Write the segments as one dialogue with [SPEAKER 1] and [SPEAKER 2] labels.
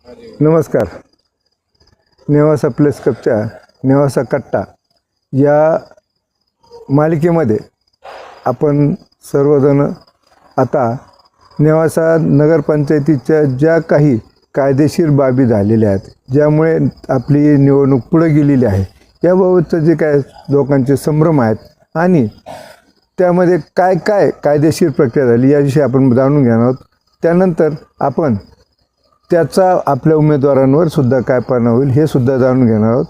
[SPEAKER 1] नमस्कार. नेवासा प्लेस कपच्या नेवासा कट्टा या मालिकेमध्ये आपण सर्वजण आता नेवासा नगरपंचायतीच्या ज्या काही कायदेशीर बाबी झालेल्या आहेत, ज्यामुळे आपली निवडणूक पुढे गेलेली आहे, याबाबतचं जे काय लोकांचे संभ्रम आहेत आणि त्यामध्ये काय काय कायदेशीर प्रक्रिया झाली याविषयी आपण जाणून घेणार आहोत. त्यानंतर आपण त्याचा आपल्या उमेदवारांवर सुद्धा काय परिणाम होईल हे सुद्धा जाणून घेणार आहोत.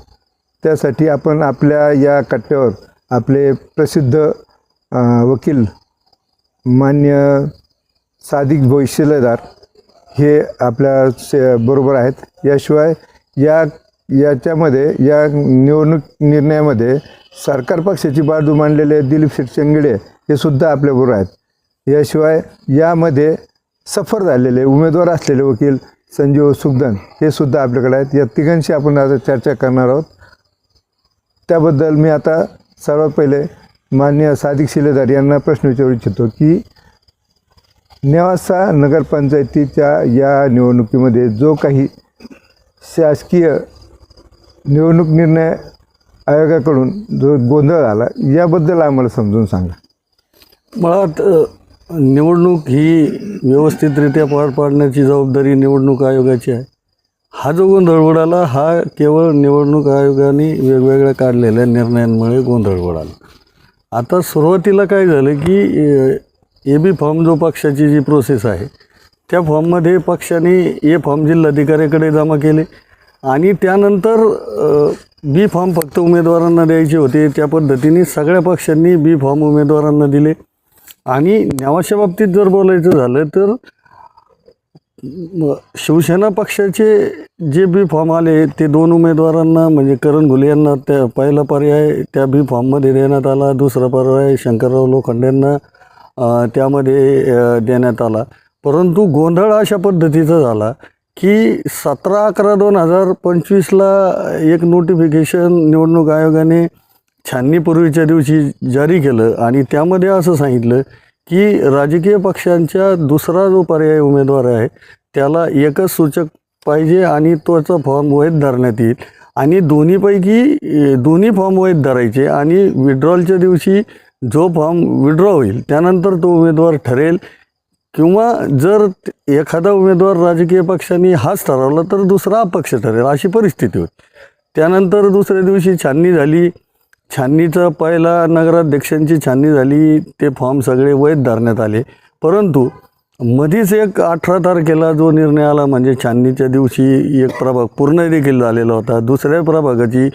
[SPEAKER 1] त्यासाठी आपण आपल्या या कट्ट्यावर आपले प्रसिद्ध वकील मान्य सादिक भाई शिलेदार हे आपल्या बरोबर आहेत. याशिवाय याच्यामध्ये या निवडणूक निर्णयामध्ये सरकार पक्षाची बाजू मांडलेले दिलीप शेठ शेंगडे हे सुद्धा आपल्याबरोबर आहेत. याशिवाय यामध्ये सफर झालेले उमेदवार असलेले वकील संजीव सुखदन हे सुद्धा आपल्याकडे आहेत. या तिघांशी आपण आता चर्चा करणार आहोत. त्याबद्दल मी आता सर्वात पहिले माननीय सादिक शिलेदार यांना प्रश्न विचारू इच्छितो की नेवासा नगरपंचायतीच्या या निवडणुकीमध्ये जो काही शासकीय निवडणूक निर्णय आयोगाकडून जो गोंधळ झाला याबद्दल आम्हाला समजून सांगा.
[SPEAKER 2] मुळात निवडणूक ही व्यवस्थितरित्या पार पाडण्याची जबाबदारी निवडणूक आयोगाची आहे. हा जो गोंधळ उडाला हा केवळ निवडणूक आयोगाने वेगवेगळ्या काढलेल्या निर्णयांमुळे गोंधळ उडाला. आता सुरुवातीला काय झालं की AB फॉर्म जो पक्षाची जी प्रोसेस आहे त्या फॉर्ममध्ये पक्षाने A फॉर्म जिल्हाधिकाऱ्याकडे जमा केले आणि त्यानंतर B फॉर्म फक्त उमेदवारांना द्यायचे होते. त्या पद्धतीने सगळ्या पक्षांनी B फॉर्म उमेदवारांना दिले. आणि नेवाशा बाबतीत जर बोलायचं झालं तर शिवसेना पक्षाचे जे B फॉर्म आले ते 2 उमेदवारांना म्हणजे करण घुले यांना त्या पहिला पर्याय त्या B फॉर्ममध्ये देण्यात आला. दुसरा पर्याय शंकरराव लोखंडे यांना त्यामध्ये देण्यात आला. परंतु गोंधळ अशा पद्धतीचा झाला की 17/11/2025ला एक नोटिफिकेशन निवडणूक आयोगाने छाननीपूर्वीच्या दिवशी जारी केलं आणि त्यामध्ये असं सांगितलं की राजकीय पक्षांच्या दुसरा जो पर्याय उमेदवार आहे त्याला एकच सूचक पाहिजे आणि तोचा फॉर्म वैध धरण्यात येईल आणि दोन्ही फॉर्म वैध धरायचे आणि विड्रॉलच्या दिवशी जो फॉर्म विड्रॉ होईल त्यानंतर तो उमेदवार ठरेल किंवा जर एखादा उमेदवार राजकीय पक्षांनी हाच ठरवला तर दुसरा अपक्ष ठरेल अशी परिस्थिती होती. त्यानंतर दुसऱ्या दिवशी छाननी झाली. छाननीचा पहिला नगराध्यक्षांची छाननी झाली. ते फॉर्म सगळे वैध धरण्यात आले. परंतु मधीच एक 18 तारखेला जो निर्णय आला म्हणजे छाननीच्या दिवशी एक प्रभाग पूर्ण देखील झालेला होता. दुसऱ्या प्रभागाची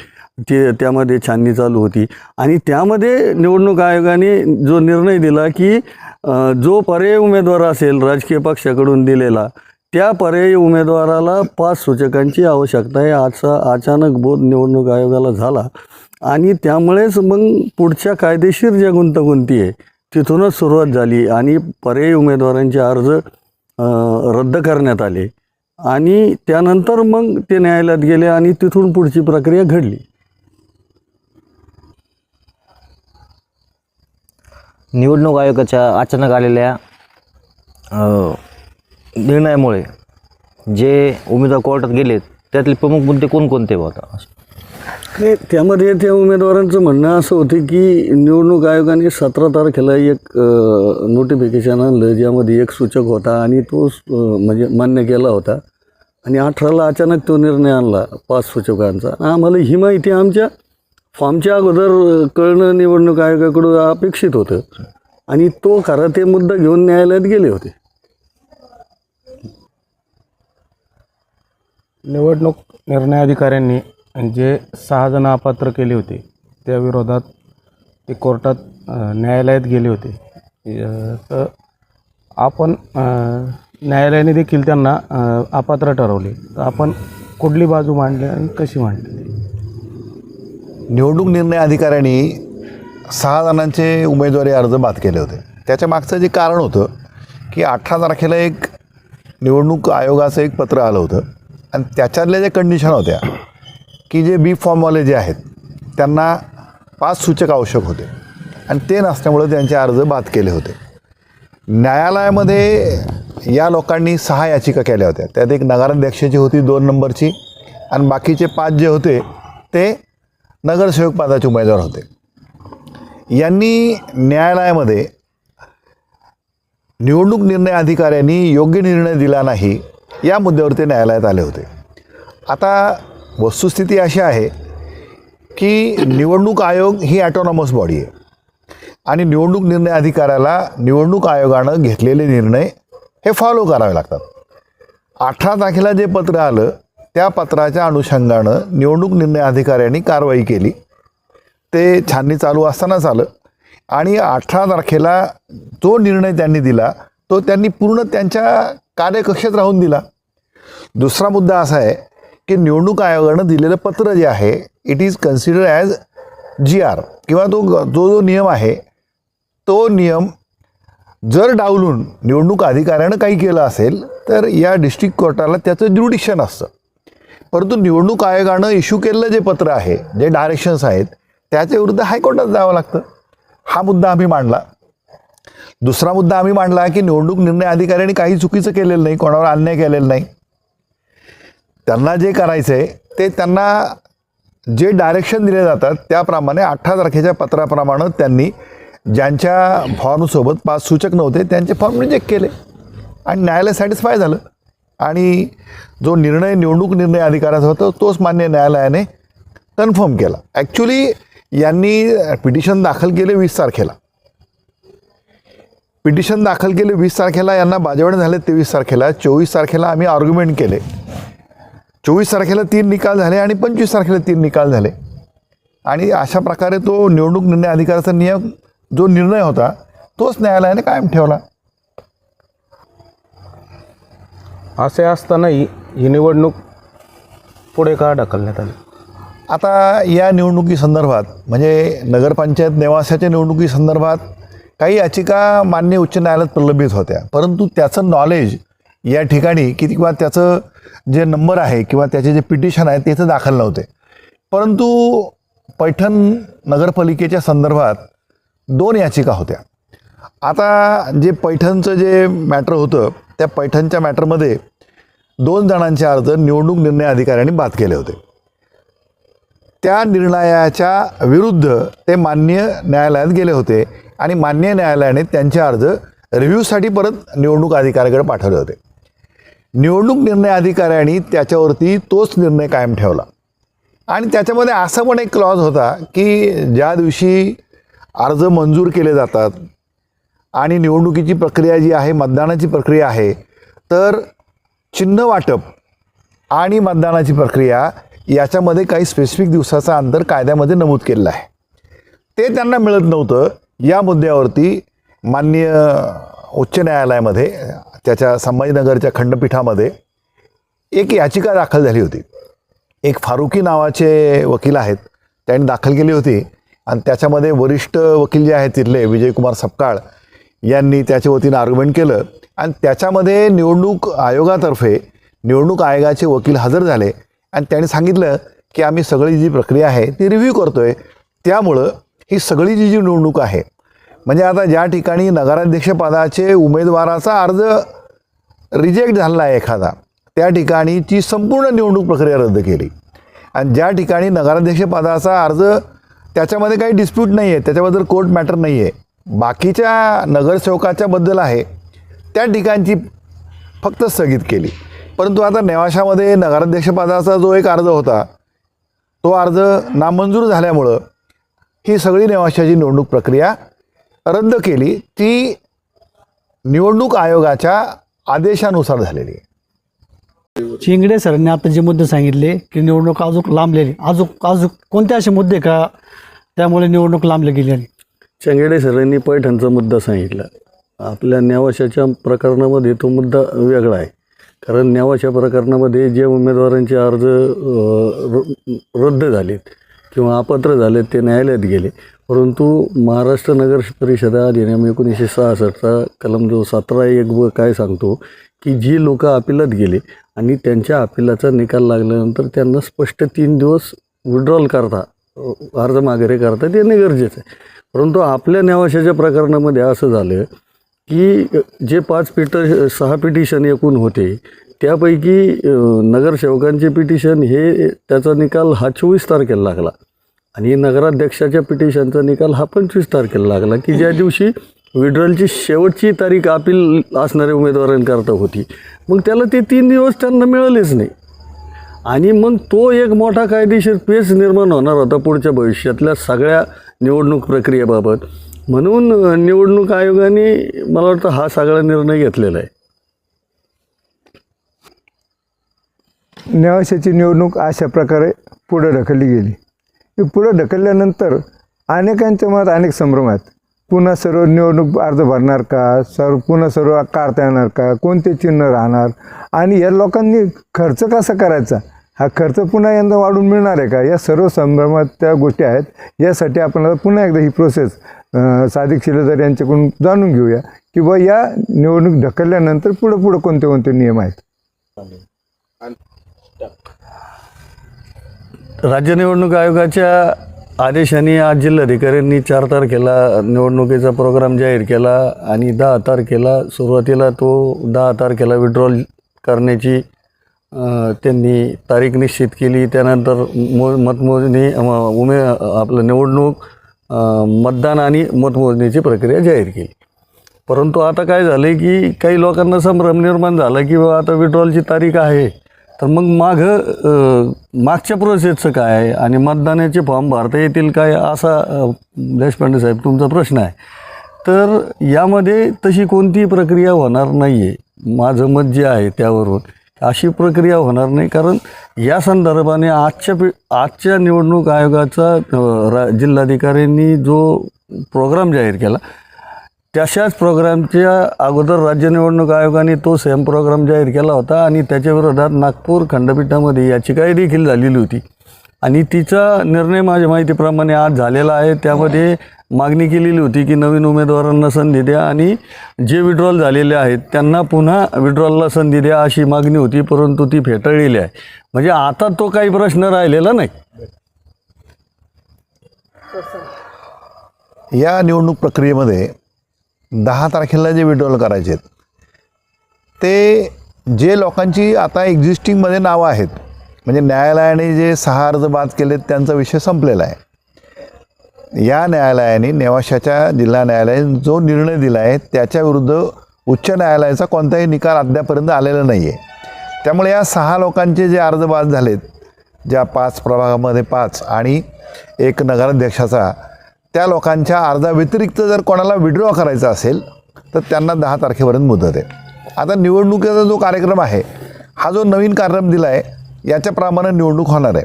[SPEAKER 2] त्यामध्ये छाननी चालू होती आणि त्यामध्ये निवडणूक आयोगाने जो निर्णय दिला की जो पर्यायी उमेदवार असेल राजकीय पक्षाकडून दिलेला त्या पर्यायी उमेदवाराला 5 सूचकांची आवश्यकता आहे असा अचानक बोध निवडणूक आयोगाला झाला आणि त्यामुळेच मग पुढच्या कायदेशीर ज्या गुंतागुंती आहे तिथूनच सुरुवात झाली आणि पर्यायी उमेदवारांचे अर्ज रद्द करण्यात आले आणि त्यानंतर मग ते न्यायालयात गेले आणि तिथून पुढची प्रक्रिया घडली.
[SPEAKER 3] निवडणूक आयोगाच्या अचानक आलेल्या निर्णयामुळे जे उमेदवार कोर्टात गेलेत त्यातले प्रमुख मुद्दे कोणकोणते होता?
[SPEAKER 2] त्यामध्ये त्या उमेदवारांचं म्हणणं असं होतं की निवडणूक आयोगाने 17 तारखेला एक नोटिफिकेशन आणलं ज्यामध्ये एक सूचक होता आणि तो म्हणजे मान्य केला होता आणि 18ला अचानक तो निर्णय आणला 5 सूचकांचा. आम्हाला ही माहिती आमच्या फॉर्मच्या अगोदर कळणं निवडणूक आयोगाकडून अपेक्षित होतं आणि तो खरा ते मुद्दा घेऊन न्यायालयात गेले होते.
[SPEAKER 4] निवडणूक निर्णय अधिकाऱ्यांनी जे 6 जण अपात्र केले होते त्या विरोधात ते कोर्टात न्यायालयात गेले होते. तर आपण न्यायालयाने देखील त्यांना अपात्र ठरवले. तर आपण कुठली बाजू मांडली आणि कशी मांडली?
[SPEAKER 5] निवडणूक निर्णय अधिकाऱ्यांनी 6 जणांचे उमेदवारी अर्ज बाद केले होते. त्याच्या मागचं जे कारण होतं की 18 तारखेला एक निवडणूक आयोगाचं एक पत्र आलं होतं आणि त्याच्यातल्या ज्या कंडिशन होत्या की जे B फॉर्मवाले जे आहेत त्यांना 5 सूचक आवश्यक होते आणि ते नसल्यामुळे त्यांचे अर्ज बाद केले होते. न्यायालयामध्ये या लोकांनी 6 याचिका केल्या होत्या. त्यात एक नगराध्यक्षाची होती 2 नंबरची आणि बाकीचे 5 जे होते ते नगरसेवक पदाचे उमेदवार होते. यांनी न्यायालयामध्ये निवडणूक निर्णय अधिकाऱ्यांनी योग्य निर्णय दिला नाही या मुद्द्यावर ते न्यायालयात आले होते. आता वस्तुस्थिती अशी आहे की निवडणूक आयोग ही ॲटोनॉमस बॉडी आहे आणि निवडणूक निर्णय अधिकाऱ्याला निवडणूक आयोगानं घेतलेले निर्णय हे फॉलो करावे लागतात. 18 तारखेला जे पत्र आलं त्या पत्राच्या अनुषंगानं निवडणूक निर्णय अधिकाऱ्यांनी कारवाई केली. ते छाननी चालू असतानाच आलं आणि 18 तारखेला जो निर्णय त्यांनी दिला तो त्यांनी पूर्ण त्यांच्या कार्यकक्षेत राहून दिला. दुसरा मुद्दा असा आहे की निवडणूक आयोगानं दिलेलं पत्र जे आहे it is consider as GR किंवा जो नियम आहे तो नियम जर डावलून निवडणूक अधिकाऱ्यानं काही केलं असेल तर या डिस्ट्रिक्ट कोर्टाला त्याचं ज्युडिक्शन असतं. परंतु निवडणूक आयोगानं इश्यू केलेलं जे पत्र आहे जे डायरेक्शन्स आहेत त्याच्या विरुद्ध हायकोर्टात जावं लागतं. हा मुद्दा आम्ही मांडला. दुसरा मुद्दा आम्ही मांडला की निवडणूक निर्णय अधिकाऱ्यांनी काही चुकीचं केलेलं नाही, कोणावर अन्याय केलेला नाही. त्यांना जे करायचं आहे ते त्यांना जे डायरेक्शन दिले जातात त्याप्रमाणे 18 तारखेच्या पत्राप्रमाणे त्यांनी ज्यांच्या फॉर्मसोबत 5 सूचक नव्हते त्यांचे फॉर्म रिजेक्ट केले आणि न्यायालय सॅटिस्फाय झालं आणि जो निर्णय निवडणूक निर्णय अधिकाराचा होता तोच मान्य न्यायालयाने कन्फर्म केला. ॲक्च्युली यांनी पिटिशन दाखल केले 20 तारखेला. पिटिशन दाखल केले 20 तारखेला, यांना बाजवणे झाले 23 तारखेला. 24 तारखेला आम्ही आर्ग्युमेंट केले. 24 तारखेला 3 निकाल झाले आणि 25 तारखेला 3 निकाल झाले आणि अशा प्रकारे तो निवडणूक निर्णय अधिकाराचा नियम जो निर्णय होता तोच न्यायालयाने कायम ठेवला.
[SPEAKER 4] असे असतानाही ही निवडणूक पुढे का ढकलण्यात आली?
[SPEAKER 5] आता या निवडणुकीसंदर्भात म्हणजे नगरपंचायत नेवासाच्या निवडणुकीसंदर्भात काही याचिका मान्य उच्च न्यायालयात प्रलंबित होत्या, परंतु त्याचं नॉलेज या ठिकाणी किंवा त्याचं जे नंबर आहे किंवा त्याचे जे पिटिशन आहे त्याचं दाखल नव्हते. परंतु पैठण नगरपालिकेच्या संदर्भात 2 याचिका होत्या. आता जे पैठणचं जे मॅटर होतं त्या पैठणच्या मॅटरमध्ये 2 जणांचे अर्ज निवडणूक निर्णय अधिकाऱ्यांनी बाद केले होते. त्या निर्णयाच्या विरुद्ध ते मान्य न्यायालयात गेले होते आणि मान्य न्यायालयाने त्यांचे अर्ज रिव्ह्यूसाठी परत निवडणूक अधिकाऱ्याकडे पाठवले होते. निवडणूक निर्णय अधिकाऱ्यांनी त्याच्यावरती तोच निर्णय कायम ठेवला आणि त्याच्यामध्ये असं पण एक क्लॉज होता की ज्या दिवशी अर्ज मंजूर केले जातात आणि निवडणुकीची प्रक्रिया जी आहे मतदानाची प्रक्रिया आहे तर चिन्ह वाटप आणि मतदानाची प्रक्रिया याच्यामध्ये काही स्पेसिफिक दिवसाचा अंतर कायद्यामध्ये नमूद केलेलं आहे. ते त्यांना मिळत नव्हतं. या मुद्द्यावरती माननीय उच्च न्यायालयामध्ये त्याच्या संभाजीनगरच्या खंडपीठामध्ये एक याचिका दाखल झाली होती. एक फारुकी नावाचे वकील आहेत त्यांनी दाखल केली होती आणि त्याच्यामध्ये वरिष्ठ वकील जे आहेत तिथले विजयकुमार सपकाळ यांनी त्याच्या वतीनं आर्ग्युमेंट केलं आणि त्याच्यामध्ये निवडणूक आयोगातर्फे निवडणूक आयोगाचे वकील हजर झाले आणि त्यांनी सांगितलं की आम्ही सगळी जी प्रक्रिया आहे ती रिव्ह्यू करतो आहे, त्यामुळं ही सगळी जी निवडणूक आहे म्हणजे आता ज्या ठिकाणी नगराध्यक्षपदाचे उमेदवाराचा अर्ज रिजेक्ट झाला आहे एखादा त्या ठिकाणीची संपूर्ण निवडणूक प्रक्रिया रद्द केली आणि ज्या ठिकाणी नगराध्यक्षपदाचा अर्ज त्याच्यामध्ये काही डिस्प्यूट नाही आहे, त्याच्याबद्दल कोर्ट मॅटर नाही आहे, बाकीच्या नगरसेवकाच्याबद्दल आहे त्या ठिकाणची फक्त स्थगित केली. परंतु आता नेवाशामध्ये नगराध्यक्षपदाचा जो एक अर्ज होता तो अर्ज नामंजूर झाल्यामुळं ही सगळी नेवाशाची निवडणूक प्रक्रिया रद्द केली. ती निवडणूक आयोगाच्या आदेशानुसार झालेली आहे.
[SPEAKER 6] चिंगडे सरांनी आता जे मुद्दे सांगितले की निवडणूक अजून लांबलेली, अजून कोणते असे मुद्दे का त्यामुळे निवडणूक लांबली गेली?
[SPEAKER 2] चंगेडे सरांनी पैठणचा मुद्दा सांगितला. आपल्या नेवाशाच्या प्रकरणामध्ये तो मुद्दा वेगळा आहे. कारण नेवाशा प्रकरणामध्ये जे उमेदवारांचे अर्ज रद्द झालेत किंवा अपात्र झालेत ते न्यायालयात गेले. परंतु महाराष्ट्र नगर परिषदा अधिनियम 1966चा कलम जो 17(1) काय सांगतो की जी लोक अपिलात गेले आणि त्यांच्या अपिलाचा निकाल लागल्यानंतर त्यांना स्पष्ट 3 दिवस विड्रॉल करता अर्ज माघारी करता येणे गरजेचं आहे. परंतु आपल्या नेवाशाच्या प्रकरणामध्ये असं झालं की जे 6 पिटिशन एकूण होते त्यापैकी नगरसेवकांचे पिटिशन हे त्याचा निकाल हा 24 तारखेला लागला आणि नगराध्यक्षाच्या पिटिशनचा निकाल हा 25 तारखेला लागला, की ज्या दिवशी विड्रॉलची शेवटची तारीख अपील असणाऱ्या उमेदवारांकरता होती. मग त्याला ते 3 दिवस त्यांना मिळालेच नाही आणि मग तो एक मोठा कायदेशीर पेच निर्माण होणार होता पुढच्या भविष्यातल्या सगळ्या निवडणूक प्रक्रियेबाबत. म्हणून निवडणूक आयोगाने मला वाटतं हा सगळा निर्णय घेतलेला आहे.
[SPEAKER 1] नेवाशाची निवडणूक अशा प्रकारे पुढे ढकलली गेली. ही पुढे ढकलल्यानंतर अनेकांच्या मनात अनेक संभ्रम आहेत. पुन्हा सर्व निवडणूक अर्ज भरणार का, पुन्हा सर्व काढता येणार का, कोणते चिन्ह राहणार आणि या लोकांनी खर्च कसा करायचा, हा खर्च पुन्हा यंदा वाढून मिळणार आहे का, या सर्व संभ्रमात त्या गोष्टी आहेत. यासाठी आपण पुन्हा एकदा ही प्रोसेस सादिक शिलेदार यांच्याकडून जाणून घेऊया की बा या निवडणूक ढकलल्यानंतर पुढे कोणते कोणते नियम आहेत.
[SPEAKER 2] राज्य निवडणूक आयोगाच्या आदेशाने आज जिल्हाधिकाऱ्यांनी 4 तारखेला निवडणुकीचा प्रोग्राम जाहीर केला आणि 10 तारखेला सुरुवातीला तो 10 तारखेला विड्रॉल करण्याची त्यांनी तारीख निश्चित केली. त्यानंतर मतमोजणी आपलं निवडणूक मतदान आणि मतमोजणीची प्रक्रिया जाहीर केली. परंतु आता काय झालं आहे की काही लोकांना संभ्रम निर्माण झाला की बाबा आता विड्रॉलची तारीख आहे तर मग मागच्या प्रोसेसचं काय आहे आणि मतदानाचे फॉर्म भरता येतील काय असा देशपांडे साहेब तुमचा प्रश्न आहे. तर यामध्ये तशी कोणतीही प्रक्रिया होणार नाही आहे. माझं मत जे आहे त्यावरून अशी प्रक्रिया होणार नाही, कारण या संदर्भाने आजच्या निवडणूक आयोगाचा जिल्हाधिकाऱ्यांनी जो प्रोग्राम जाहीर केला तशाच प्रोग्रामच्या अगोदर राज्य निवडणूक आयोगाने तो सेम प्रोग्राम जाहीर केला होता आणि त्याच्या विरोधात नागपूर खंडपीठामध्ये याचिकाही देखील झालेली होती आणि तिचा निर्णय माझ्या माहितीप्रमाणे आज झालेला आहे. त्यामध्ये मागणी केलेली होती की नवीन उमेदवारांना संधी द्या आणि जे विड्रॉल झालेले आहेत त्यांना पुन्हा विड्रॉलला संधी द्या अशी मागणी होती, परंतु ती फेटाळलेली आहे. म्हणजे आता तो काही प्रश्न राहिलेला नाही.
[SPEAKER 5] या निवडणूक प्रक्रियेमध्ये 10 तारखेला जे विड्रॉल करायचे आहेत ते जे लोकांची आता एक्झिस्टिंगमध्ये नावं आहेत, म्हणजे न्यायालयाने जे 6 अर्ज बाद केलेत त्यांचा विषय संपलेला आहे. या न्यायालयाने नेवाशाच्या जिल्हा न्यायालयाने जो निर्णय दिला आहे त्याच्याविरुद्ध उच्च न्यायालयाचा कोणताही निकाल अद्यापर्यंत आलेला नाही आहे. त्यामुळे या 6 लोकांचे जे अर्ज बाद झालेत, ज्या 5 प्रभागामध्ये 5 आणि 1 नगराध्यक्षाचा, त्या लोकांच्या अर्जाव्यतिरिक्त जर कोणाला विड्रॉ करायचा असेल तर त्यांना 10 तारखेपर्यंत मुदत आहे. आता निवडणुकीचा जो कार्यक्रम आहे हा जो नवीन कार्यक्रम दिला आहे याच्याप्रमाणे निवडणूक होणार आहे.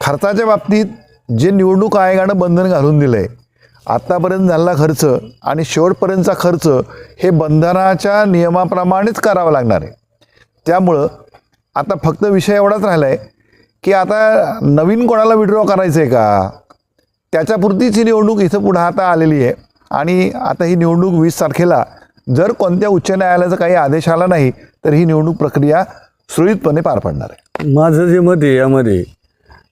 [SPEAKER 5] खर्चाच्या बाबतीत जे निवडणूक आयोगानं बंधन घालून दिलं आहे, आत्तापर्यंत झालेला खर्च आणि शेवटपर्यंतचा खर्च हे बंधनाच्या नियमाप्रमाणेच करावं लागणार आहे. त्यामुळं आता फक्त विषय एवढाच राहिला आहे की आता नवीन कोणाला विड्रॉ करायचं आहे का, त्याच्यापुरतीच ही निवडणूक इथं पुढं आता आलेली आहे आणि आता ही निवडणूक 20 तारखेला जर कोणत्या उच्च न्यायालयाचा काही आदेश आला नाही तर ही निवडणूक प्रक्रिया सुरळीतपणे पार पडणार आहे.
[SPEAKER 2] माझं जे मत आहे यामध्ये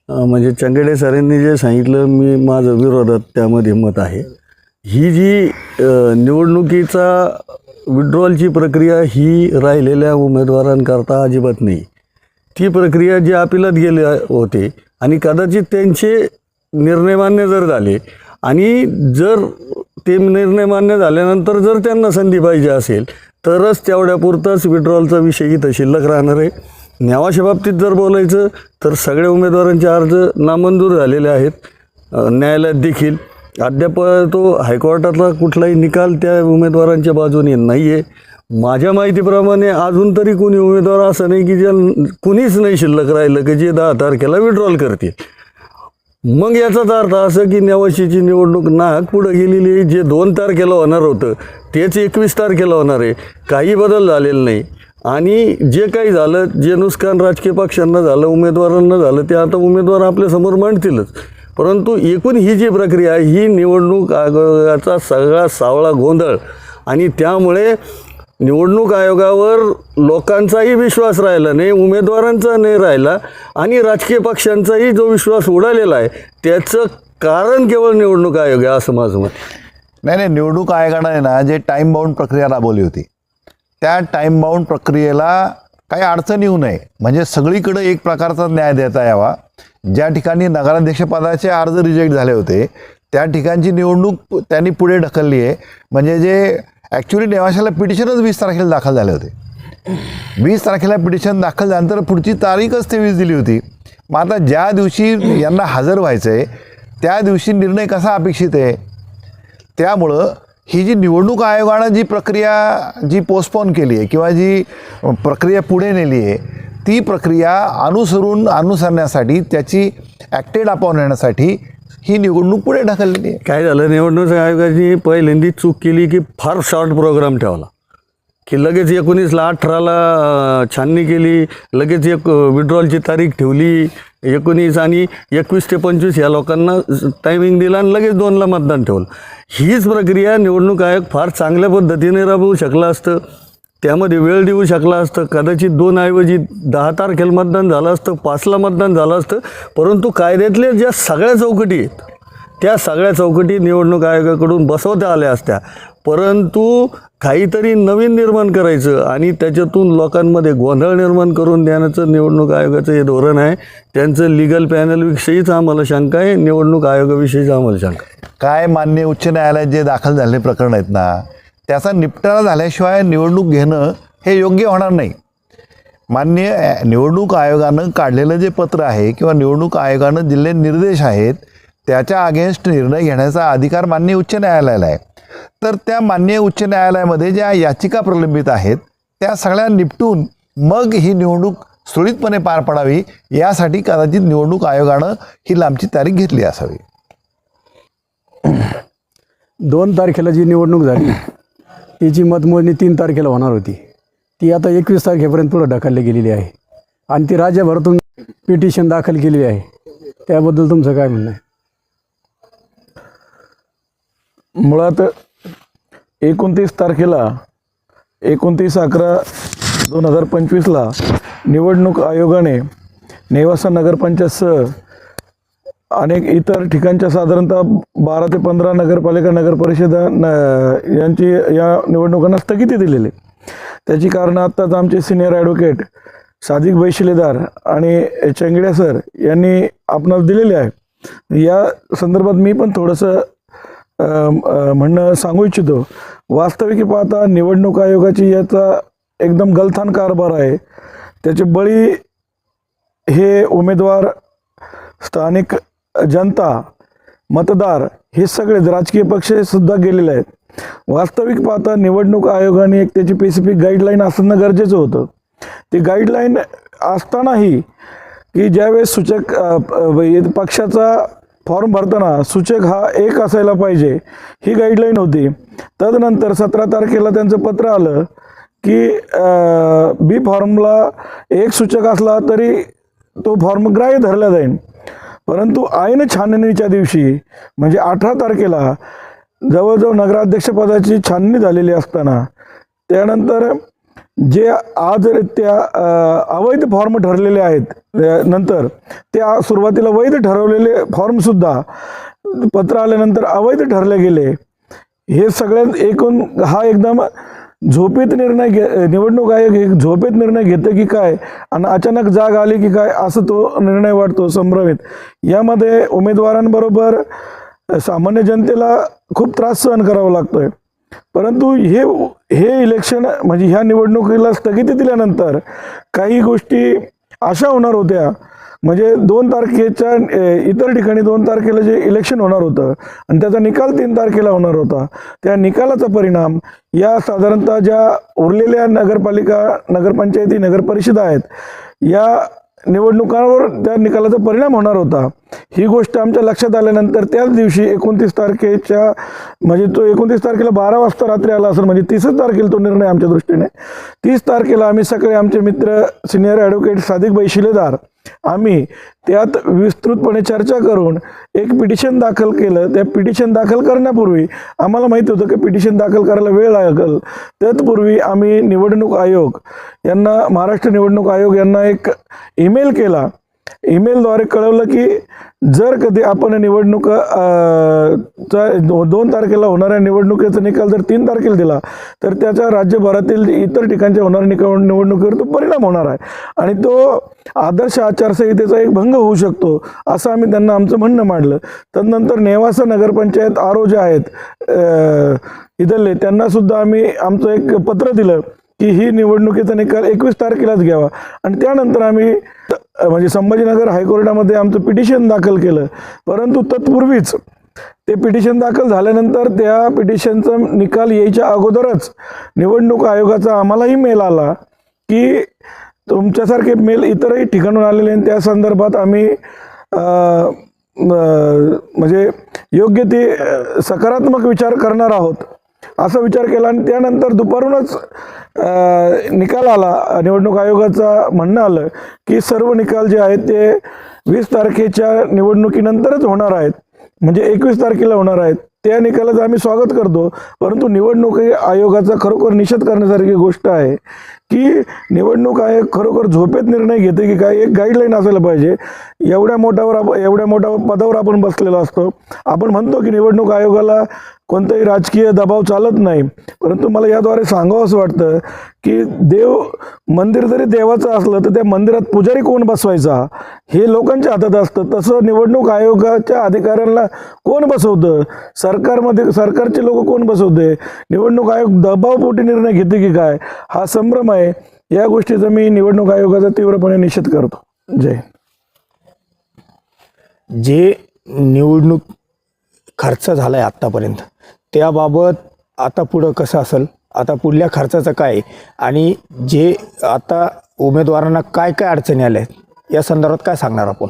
[SPEAKER 2] म्हणजे चंगेडे सरांनी जे सांगितलं मी माझं विरोधात त्यामध्ये मत आहे. ही जी निवडणुकीचा विड्रॉलची प्रक्रिया ही राहिलेल्या उमेदवारांकरता अजिबात नाही. ती प्रक्रिया जी अपिलात गेले होते आणि कदाचित त्यांचे निर्णय मान्य जर झाले आणि जर ते निर्णय मान्य झाल्यानंतर जर त्यांना संधी पाहिजे असेल तरच तेवढ्यापुरताच विड्रॉलचा विषय इथं शिल्लक राहणार आहे. नेवाशा बाबतीत जर बोलायचं तर सगळ्या उमेदवारांचे अर्ज नामंजूर झालेले आहेत न्यायालयात देखील. अद्याप तो हायकोर्टातला कुठलाही निकाल त्या उमेदवारांच्या बाजूने नाही आहे. माझ्या माहितीप्रमाणे अजून तरी कोणी उमेदवार असं नाही की ज्या कुणीच नाही शिल्लक राहिलं की जे 10 तारखेला विड्रॉल करतील. मग याचाच अर्थ असं की नेवाशीची निवडणूक नाहक पुढं गेलेली आहे. जे 2 तारखेला होणार होतं तेच 21 तारखेला होणार आहे. काही बदल झालेला नाही आणि जे काही झालं, जे नुकसान राजकीय पक्षांना झालं, उमेदवारांना झालं, ते आता उमेदवार आपल्यासमोर मांडतीलच. परंतु एकूण ही जी प्रक्रिया आहे ही निवडणूक आयोगाचा सगळा सावळा गोंधळ आणि त्यामुळे निवडणूक आयोगावर लोकांचाही विश्वास राहिला नाही, उमेदवारांचा नाही राहिला आणि राजकीय पक्षांचाही जो विश्वास उडालेला आहे त्याचं कारण केवळ निवडणूक आयोग आहे असं माझं मत.
[SPEAKER 5] नाही, निवडणूक आयोगानं आहे ना जे टाईम बाउंड प्रक्रिया राबवली होती, त्या टाईम बाउंड प्रक्रियेला काही अडचण येऊ नये म्हणजे सगळीकडे एक प्रकारचा न्याय देता यावा. ज्या ठिकाणी नगराध्यक्षपदाचे अर्ज रिजेक्ट झाले होते त्या ठिकाणची निवडणूक त्यांनी पुढे ढकलली आहे. म्हणजे जे ॲक्च्युली नेवाशाला पिटिशनच 20 तारखेला दाखल झाले होते. 20 तारखेला पिटिशन दाखल झाल्यानंतर पुढची तारीखच 23 दिली होती. मग आता ज्या दिवशी यांना हजर व्हायचं आहे त्या दिवशी निर्णय कसा अपेक्षित आहे. त्यामुळं ही जी निवडणूक आयोगानं जी प्रक्रिया जी पोस्टपोन केली आहे किंवा जी प्रक्रिया पुढे नेली आहे ती प्रक्रिया अनुसरण्यासाठी त्याची ॲक्टेड अपॉन येण्यासाठी ही निवडणूक पुढे ढकललेली आहे.
[SPEAKER 2] काय झालं, निवडणूक आयोगाची पहिल्यांदी चूक केली की फार शॉर्ट प्रोग्राम ठेवला की लगेच 19ला 18ला छाननी केली, लगेच एक विड्रॉलची तारीख ठेवली 19 आणि 21 ते 25 या लोकांना टायमिंग दिला आणि लगेच 2ला मतदान ठेवलं. हीच प्रक्रिया निवडणूक आयोग फार चांगल्या पद्धतीने राबवू शकला असतं, त्यामध्ये वेळ देऊ शकला असतं. कदाचित 2 ऐवजी 10 तारखेला मतदान झालं असतं, 5ला मतदान झालं असतं. परंतु कायद्यातल्या ज्या सगळ्या चौकटी आहेत त्या सगळ्या चौकटी निवडणूक आयोगाकडून बसवता आल्या असत्या. परंतु काहीतरी नवीन निर्माण करायचं आणि त्याच्यातून लोकांमध्ये गोंधळ निर्माण करून देण्याचं निवडणूक आयोगाचं हे धोरण आहे. त्यांचं लिगल पॅनलविषयीच आम्हाला शंका आहे, निवडणूक आयोगाविषयीच आम्हाला शंका आहे.
[SPEAKER 5] काय माननीय उच्च न्यायालयात जे दाखल झालेले प्रकरण आहेत ना त्याचा निपटारा झाल्याशिवाय निवडणूक घेणं हे योग्य होणार नाही. माननीय निवडणूक आयोगानं काढलेलं जे पत्र आहे किंवा निवडणूक आयोगानं दिलेले निर्देश आहेत त्याच्या अगेन्स्ट निर्णय घेण्याचा अधिकार माननीय उच्च न्यायालयाला आहे. तर त्या माननीय उच्च न्यायालयामध्ये ज्या याचिका प्रलंबित आहेत त्या सगळ्या निपटून मग ही निवडणूक सुरळीतपणे पार पडावी यासाठी कदाचित निवडणूक आयोगानं ही लांबची तारीख घेतली असावी.
[SPEAKER 7] 2 तारखेला जी निवडणूक झाली तिची मतमोजणी 3 तारखेला होणार होती. ती आता 21 तारखेपर्यंत पुढे ढकलली गेलेली आहे आणि ती राज्यभरातून पिटिशन दाखल केलेली आहे. त्याबद्दल तुमचं काय म्हणणं आहे?
[SPEAKER 8] मुळात 29 तारखेला 29/11/2025ला निवडणूक आयोगाने नेवासा नगरपंचायतसह अनेक इतर ठिकाणच्या साधारणतः 12 ते 15 नगरपालिका नगरपरिषदा यांची या निवडणुकांना स्थगिती दिलेली. त्याची कारणं आत्ताच आमचे सिनियर ॲडव्होकेट सादिक भाई शिलेदार आणि चेंगडे सर यांनी आपणास दिलेले आहे. या संदर्भात मी पण थोडंसं म्हणणं सांगू इच्छितो. वास्तविक पाहता निवडणूक आयोगाची याचा एकदम गलथान कारभार आहे. त्याचे बळी हे उमेदवार, स्थानिक जनता, मतदार हे सगळेच राजकीय पक्षसुद्धा गेलेले आहेत. वास्तविक पाहता निवडणूक आयोगाने एक त्याची स्पेसिफिक गाईडलाईन असणं गरजेचं होतं. ती गाईडलाईन असतानाही की ज्यावेळेस सूचक पक्षाचा फॉर्म भरताना सूचक हा 1 असायला पाहिजे ही गाईडलाईन होती. तदनंतर 17 तारखेला त्यांचं पत्र आलं की बी फॉर्मला 1 सूचक असला तरी तो फॉर्म ग्राह्य धरला जाईल. परंतु ऐन छाननीच्या दिवशी म्हणजे 18 तारखेला जवळजवळ नगराध्यक्षपदाची छाननी झालेली असताना त्यानंतर जे आजरित्या अवैध फॉर्म ठरलेले आहेत नंतर त्या सुरुवातीला वैध ठरवलेले फॉर्मसुद्धा पत्र आल्यानंतर अवैध ठरले गेले. हे सगळ्यात एकूण हा एकदम झोपेत निर्णय निवडणूक आयोग एक झोपेत निर्णय घेतं की काय आणि अचानक जाग आली की काय असं तो निर्णय वाटतो संभ्रमित. यामध्ये उमेदवारांबरोबर सामान्य जनतेला खूप त्रास सहन करावा लागतोय. परंतु हे इलेक्शन म्हणजे ह्या निवडणुकीला स्थगिती दिल्यानंतर काही गोष्टी अशा होणार होत्या. म्हणजे 2 तारखेच्या इतर ठिकाणी 2 तारखेला जे इलेक्शन होणार होतं आणि त्याचा निकाल 3 तारखेला होणार होता. त्या निकालाचा परिणाम या साधारणतः ज्या उरलेल्या नगरपालिका, नगरपंचायती, नगरपरिषदा आहेत या निवडणुकांवर त्या निकालाचा परिणाम होणार होता. ही गोष्ट आमच्या लक्षात आल्यानंतर त्याच दिवशी 29 तारखेच्या म्हणजे तो 29 तारखेला 12 वाजता रात्री आला असेल म्हणजे 30 तारखेला तो निर्णय आमच्या दृष्टीने 30 तारखेला आम्ही सगळे आमचे मित्र सिनियर ॲडव्होकेट सादिक भाई शिलेदार आम्ही त्यात विस्तृतपणे चर्चा करून एक पिटिशन दाखल केलं. त्या पिटिशन दाखल करण्यापूर्वी आम्हाला माहिती होतं की पिटिशन दाखल करायला वेळ लागेल. तत्पूर्वी आम्ही निवडणूक आयोग यांना महाराष्ट्र निवडणूक आयोग यांना एक ईमेल केला ईमेलद्वारे कळवलं की जर कधी आपण निवडणुका 2 तारखेला होणाऱ्या निवडणुकीचा निकाल जर 3 तारखेला दिला तर त्याचा राज्यभरातील इतर ठिकाणच्या होणाऱ्या निवडणुकीवर तो परिणाम होणार आहे आणि तो आदर्श आचारसंहितेचा एक भंग होऊ शकतो असं आम्ही त्यांना आमचं म्हणणं मांडलं. तदनंतर नेवासा नगरपंचायत आरो जे आहेत इथले त्यांनासुद्धा आम्ही आमचं एक पत्र दिलं की ही निवडणुकीचा निकाल 21 तारखेलाच घ्यावा आणि त्यानंतर आम्ही म्हणजे संभाजीनगर हायकोर्टामध्ये आमचं पिटिशन दाखल केलं. परंतु तत्पूर्वीच ते पिटिशन दाखल झाल्यानंतर त्या पिटिशनचा निकाल यायच्या अगोदरच निवडणूक आयोगाचा आम्हालाही मेल आला की तुमच्यासारखे मेल इतरही ठिकाणून आलेले आणि त्या संदर्भात आम्ही म्हणजे योग्य ते सकारात्मक विचार करणार आहोत असा विचार केला आणि त्यानंतर दुपारूनच निकाल आला. निवडणूक आयोगाचा म्हणणं आलं की सर्व निकाल जे आहेत ते 20 तारखेच्या निवडणुकीनंतरच होणार आहेत म्हणजे 21 तारखेला होणार आहेत. त्या निकालाचं आम्ही स्वागत करतो. परंतु निवडणूक आयोगाचा खरोखर निषेध करण्यासारखी गोष्ट आहे की निवडणूक आयोग खरोखर झोपेत निर्णय घेते की काय. एक गाईडलाईन असायला पाहिजे. एवढ्या मोठ्या पदावर आपण बसलेलो असतो. आपण म्हणतो की निवडणूक आयोगाला कोणताही राजकीय दबाव चालत नाही. परंतु मला याद्वारे सांगावं असं वाटतं की मंदिर जरी देवाचं असलं तर त्या मंदिरात पुजारी कोण बसवायचा हे लोकांच्या हातात असतं. तसं निवडणूक आयोगाच्या अधिकाऱ्यांना कोण बसवतं, सरकारचे लोक कोण बसवते, निवडणूक आयोग दबावपोटी निर्णय घेते की काय, हा संभ्रम आहे. या गोष्टीचा मी निवडणूक आयोगाचा तीव्रपणे निषेध करतो. जय.
[SPEAKER 9] जे निवडणूक खर्च झाला आहे आत्तापर्यंत त्याबाबत आता पुढं कसं असेल, आता पुढल्या खर्चाचं काय आणि जे आता उमेदवारांना काय काय अडचणी आल्या आहेत या संदर्भात काय सांगणार आपण?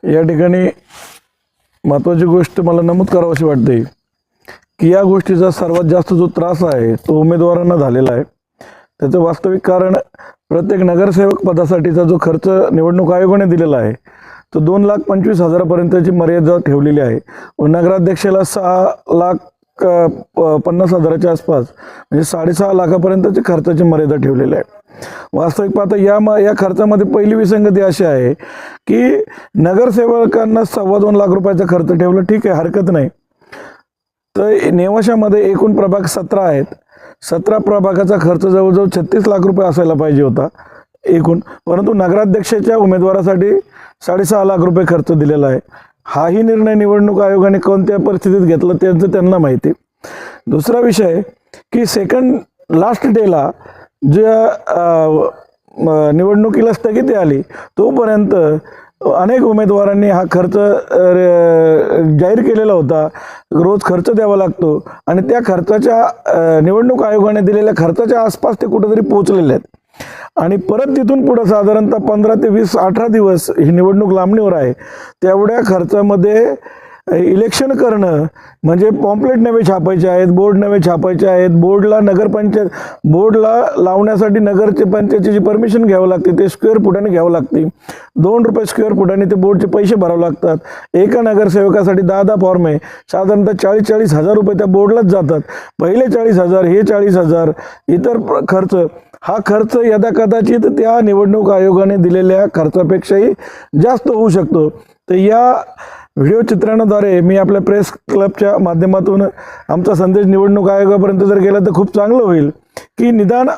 [SPEAKER 8] या ठिकाणी महत्त्वाची गोष्ट मला नमूद करावीशी वाटते की या गोष्टीचा सर्वात जास्त जो त्रास आहे तो उमेदवारांना झालेला आहे. त्याचं वास्तविक कारण प्रत्येक नगरसेवक पदासाठीचा जो खर्च निवडणूक आयोगाने दिलेला आहे तो 2,25,000पर्यंतची मर्यादा ठेवलेली आहे व नगराध्यक्षाला 6,50,000च्या आसपास म्हणजे 6.5 लाखापर्यंतची खर्चाची मर्यादा ठेवलेली आहे. वास्तविक पाहता या खर्चामध्ये पहिली विसंगती अशी आहे की नगरसेवकांना 2.25 लाख रुपयाचा खर्च ठेवला, ठीक आहे, हरकत नाही. तर नेवाशामध्ये एकूण प्रभाग 17 आहेत. 17 प्रभागाचा खर्च जवळजवळ 36 लाख रुपये असायला पाहिजे होता एकूण, परंतु नगराध्यक्षाच्या उमेदवारासाठी 6.5 लाख रुपये खर्च दिलेला आहे. हाही निर्णय निवडणूक आयोगाने कोणत्या परिस्थितीत घेतला त्यांना माहिती. दुसरा विषय की सेकंड लास्ट डेला ज्या निवडणुकीला स्थगिती आली तोपर्यंत अनेक उमेदवारांनी हा खर्च जाहीर केलेला होता. रोज खर्च द्यावा लागतो आणि त्या खर्चाच्या निवडणूक आयोगाने दिलेल्या खर्चाच्या आसपास ते कुठेतरी पोहोचलेले आहेत आणि परत तिथून पुढं साधारणतः 15 ते 18 दिवस ही निवडणूक लांबणीवर आहे. तेवढ्या खर्चामध्ये इलेक्शन करणं म्हणजे पॉम्पलेट नवे छापायचे आहेत, बोर्ड नवे छापायचे आहेत, बोर्डला लावण्यासाठी पंचायतीची परमिशन घ्यावं लागते, ते स्क्वेअर फुटाने घ्यावं लागते. 2 रुपये स्क्वेअर फुटाने ते बोर्डचे पैसे भरावे लागतात. एका नगरसेवकासाठी 10 फॉर्म आहे, साधारणतः 40-40 हजार रुपये त्या बोर्डलाच जातात. पहिले 40,000, हे 40,000, इतर खर्च. हा खर्च यदाकदाचित त्या निवडणूक आयोगाने दिलेल्या खर्चापेक्षाही जास्त होऊ शकतो. तर या व्हिडिओ चित्रणाद्वारे मी आपल्या प्रेस क्लबच्या माध्यमातून आमचा संदेश निवडणूक आयोगापर्यंत जर गेला तर खूप चांगलं होईल की निदान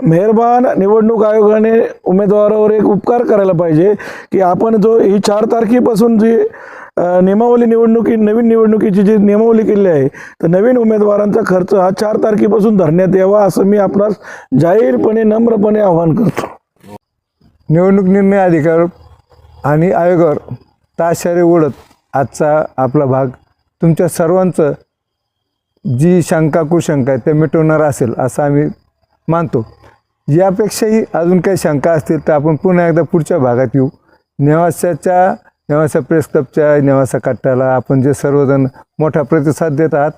[SPEAKER 8] मेहरबान निवडणूक आयोगाने उमेदवारावर एक उपकार करायला पाहिजे की आपण ही 4 तारखेपासून जी नवीन निवडणुकीची जी नियमावली केली आहे तर नवीन उमेदवारांचा खर्च हा 4 तारखेपासून धरण्यात यावा असं मी आपणास जाहीरपणे नम्रपणे आवाहन करतो.
[SPEAKER 1] निवडणूक निर्णय अधिकार आणि आयोगावर ताशेरे ओढत आजचा आपला भाग तुमच्या सर्वांचं जी शंका कुशंका आहे ते मिटवणार असेल असं आम्ही मानतो. यापेक्षाही अजून काही शंका असतील तर आपण पुन्हा एकदा पुढच्या भागात येऊ. नेवासा प्रेस क्लबच्या नेवासा कट्ट्याला आपण जे सर्वजण मोठा प्रतिसाद देत आहात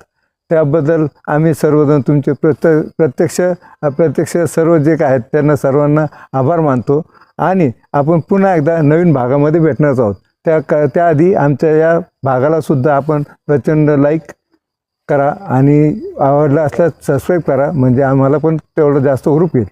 [SPEAKER 1] त्याबद्दल आम्ही सर्वजण तुमचे प्रत्यक्ष सर्व जे काय आहेत त्यांना सर्वांना आभार मानतो आणि आपण पुन्हा एकदा नवीन भागामध्ये भेटणार आहोत. त्याआधी आमच्या या भागाला सुद्धा आपण प्रचंड लाईक करा आणि आवडला असल्यास सबस्क्राईब करा म्हणजे आम्हाला पण तेवढं जास्त हुरूप येईल.